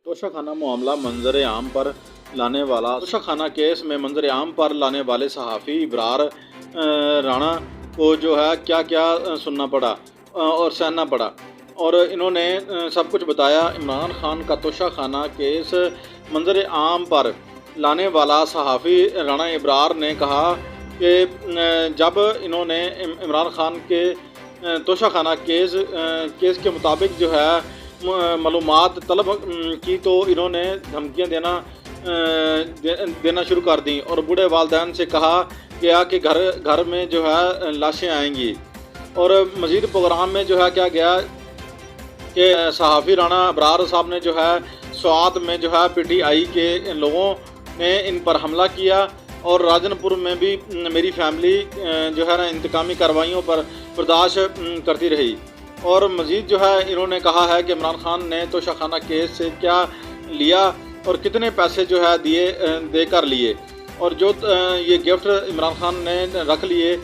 तोशा खाना मामला मंजर आम पर लाने वाला। तोशा खाना केस में मंजर आम पर लाने वाले सहाफ़ी इबरार राणा को जो है क्या क्या सुनना पड़ा और सहना पड़ा, और इन्होंने सब कुछ बताया। इमरान खान का तोशा खाना केस मंजर आम पर लाने वाला सहाफ़ी राणा इबरार ने कहा कि जब इन्होंने इमरान खान के तोशा खाना केस के मुताबिक जो है मालूमात तलब की, तो इन्होंने धमकियां देना शुरू कर दी और बूढ़े वालिदैन से कहा गया कि घर में जो है लाशें आएंगी। और मज़ीद प्रोग्राम में जो है क्या गया कि सहाफ़ी राणा इबरार साहब ने जो है स्वात में जो है PTI के लोगों ने इन पर हमला किया, और राजनपुर में भी मेरी फैमिली जो है ना इंतकामी कार्रवाइयों पर बर्दाश्त करती रही। और मज़ीद जो है इन्होंने कहा है कि इमरान खान ने तोशा खाना केस से क्या लिया और कितने पैसे जो है देकर लिए, और जो ये गिफ्ट इमरान खान ने रख लिए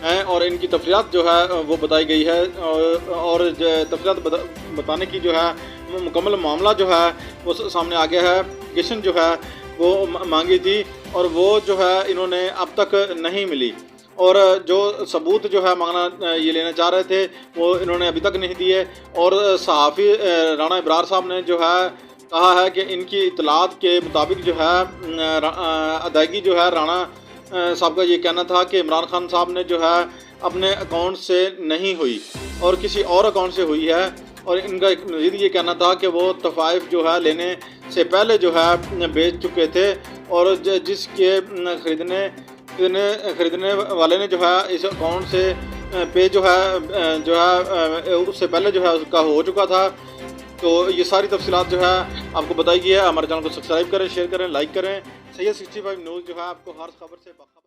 हैं, और इनकी तफसीलात जो है वो बताई गई है। और तफसीलात बताने की जो है मुकम्मल मामला जो है वो सामने आ गया है। किशन जो है वो मांगी थी और वो जो है इन्होंने अब तक नहीं मिली, और जो सबूत जो है मांगना ये लेना चाह रहे थे वो इन्होंने अभी तक नहीं दिए। और सहाफ़ी राणा इबरार साहब ने जो है कहा है कि इनकी इतलात के मुताबिक जो है अदायगी जो है राणा साहब का ये कहना था कि इमरान खान साहब ने जो है अपने अकाउंट से नहीं हुई और किसी और अकाउंट से हुई है, और इनका मज़ीद ये कहना था कि वो तोहफ़ा जो है लेने से पहले जो है बेच चुके थे, और जिसके खरीदने वाले ने जो है इस अकाउंट से पे जो है उससे पहले जो है उसका हो चुका था। तो ये सारी तफसीलात जो है आपको बताई गई है। हमारे चैनल को सब्सक्राइब करें, शेयर करें, लाइक करें। सैयद 65 न्यूज़ जो है आपको हर खबर से बाखबर